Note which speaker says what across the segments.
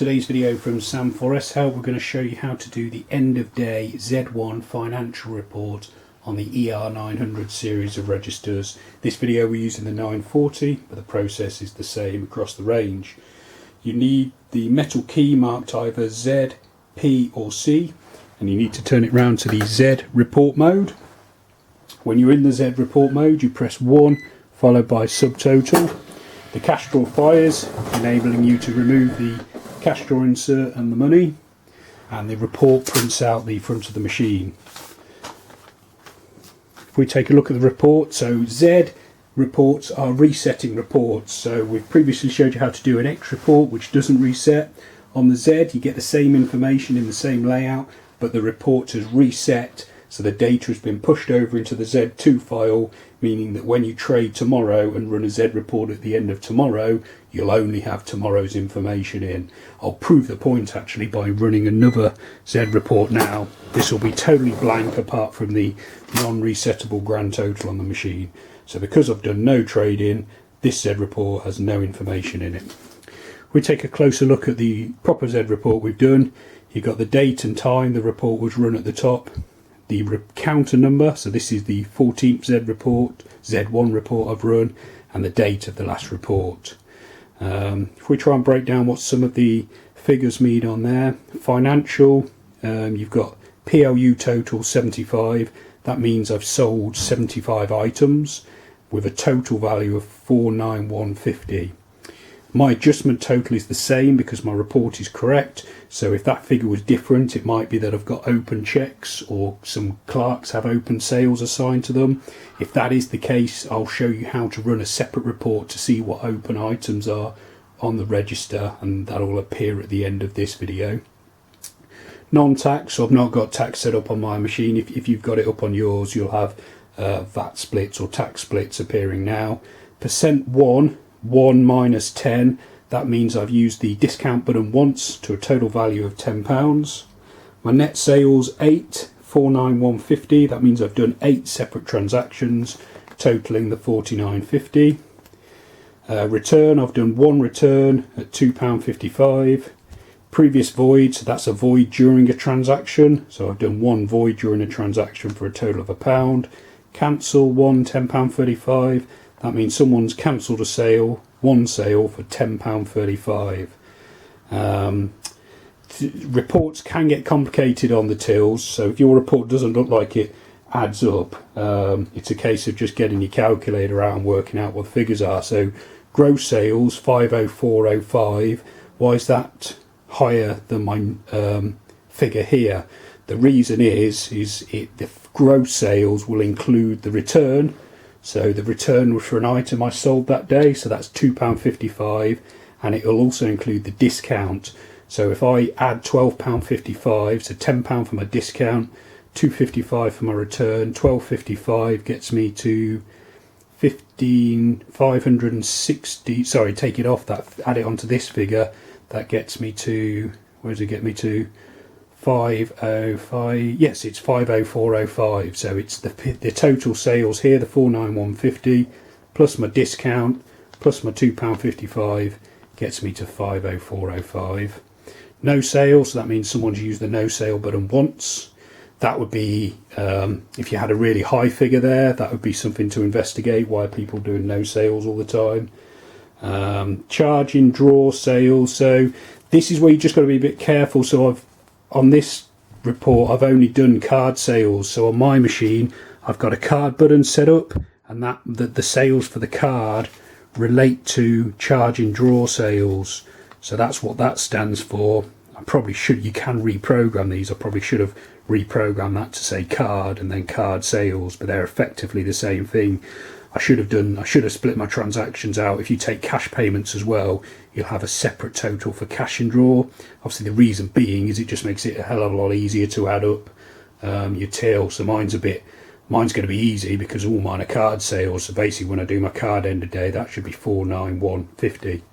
Speaker 1: Today's video from Sam4S Help, we're going to show you how to do the end of day Z1 financial report on the ER-900 series of registers. This video we're using the 940, but the process is the same across the range. You need the metal key marked either Z, P or C, and you need to turn it round to the Z report mode. When you're in the Z report mode, you press 1 followed by subtotal. The cash drawer fires, enabling you to remove the cash drawer insert and the money, and the report prints out the front of the machine. If we take a look at the report, so Z reports are resetting reports. So we've previously showed you how to do an X report which doesn't reset. On the Z you get the same information in the same layout, but the report has reset, so the data has been pushed over into the Z2 file, meaning that when you trade tomorrow and run a Z report at the end of tomorrow, you'll only have tomorrow's information in. I'll prove the point actually by running another Z report now. This will be totally blank apart from the non-resettable grand total on the machine. So because I've done no trading, this Z report has no information in it. We take a closer look at the proper Z report we've done. You've got the date and time the report was run at the top, the counter number, so this is the 14th Z report, Z1 report I've run, and the date of the last report. If we try and break down what some of the figures mean on there, financial, you've got PLU total 75, that means I've sold 75 items with a total value of 49150. My adjustment total is the same because my report is correct, so if that figure was different it might be that I've got open checks or some clerks have open sales assigned to them. If that is the case, I'll show you how to run a separate report to see what open items are on the register, and that will appear at the end of this video. Non-tax, so I've not got tax set up on my machine. If you've got it up on yours, you'll have VAT splits or tax splits appearing now. Percent 1 minus 10, that means I've used the discount button once to a total value of £10. My net sales 8, 49150, that means I've done 8 separate transactions totaling the 49.50. Return, I've done one return at £2.55. Previous void, so that's a void during a transaction, so I've done one void during a transaction for a total of £1. Cancel, one £10.35. That means someone's cancelled a sale, one sale for £10.35. Reports can get complicated on the tills, so if your report doesn't look like it adds up, it's a case of just getting your calculator out and working out what the figures are. So gross sales 50405. Why is that higher than my figure here? The reason is the gross sales will include the return. So the return was for an item I sold that day, so that's £2.55, and it will also include the discount. So if I add £12.55, so £10 for my discount, £2.55 for my return, £12.55 gets me to 15,560. Sorry, take it off that, add it onto this figure. That gets me to, where does it get me to? 505. Yes, it's 50405. So it's the total sales here, the 49150 plus my discount plus my £2.55 gets me to 50405. No sales, so that means someone's used the no sale button once. That would be if you had a really high figure there, that would be something to investigate, why are people doing no sales all the time. Charge in draw sales, so this is where you just got to be a bit careful. So on this report I've only done card sales, so on my machine I've got a card button set up, and the sales for the card relate to charge in draw sales, so that's what that stands for. I probably should, you can reprogram these, I probably should have reprogrammed that to say card and then card sales, but they're effectively the same thing. I should have split my transactions out. If you take cash payments as well, you'll have a separate total for cash and draw. Obviously the reason being is it just makes it a hell of a lot easier to add up your till. So mine's going to be easy because all mine are card sales. So basically when I do my card end of day, that should be 49150.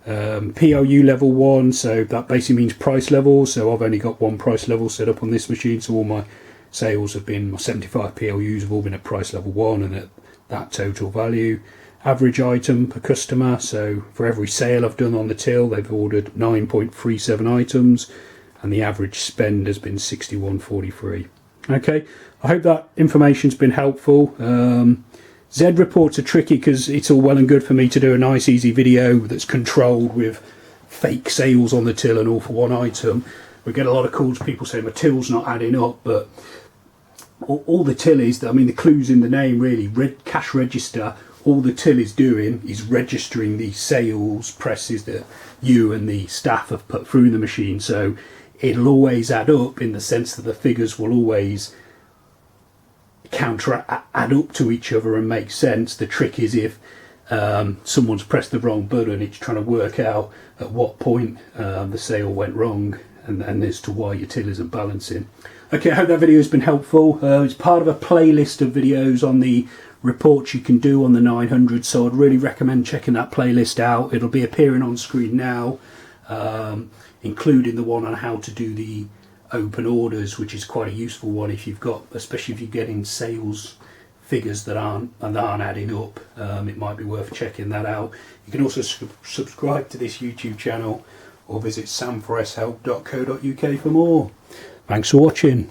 Speaker 1: PLU level 1, so that basically means price level. So I've only got one price level set up on this machine, so all my sales have been, my 75 PLUs have all been at price level 1 and at that total value. average item per customer. So for every sale I've done on the till, they've ordered 9.37 items, and the average spend has been 61.43. Okay, I hope that information's been helpful. Z reports are tricky because it's all well and good for me to do a nice easy video that's controlled with fake sales on the till and all for one item. We get a lot of calls, people saying my till's not adding up, but all the till is, I mean, the clue's in the name really. Cash register, all the till is doing is registering the sales presses that you and the staff have put through the machine. So it'll always add up, in the sense that the figures will always add up to each other and make sense. The trick is if someone's pressed the wrong button, it's trying to work out at what point the sale went wrong, and as to why your till isn't balancing. Okay, I hope that video has been helpful. It's part of a playlist of videos on the reports you can do on the 900, so I'd really recommend checking that playlist out. It'll be appearing on screen now, including the one on how to do the open orders, which is quite a useful one if you've got, especially if you're getting sales figures that aren't adding up. It might be worth checking that out. You can also subscribe to this YouTube channel, or visit sam4shelp.co.uk for more. Thanks for watching.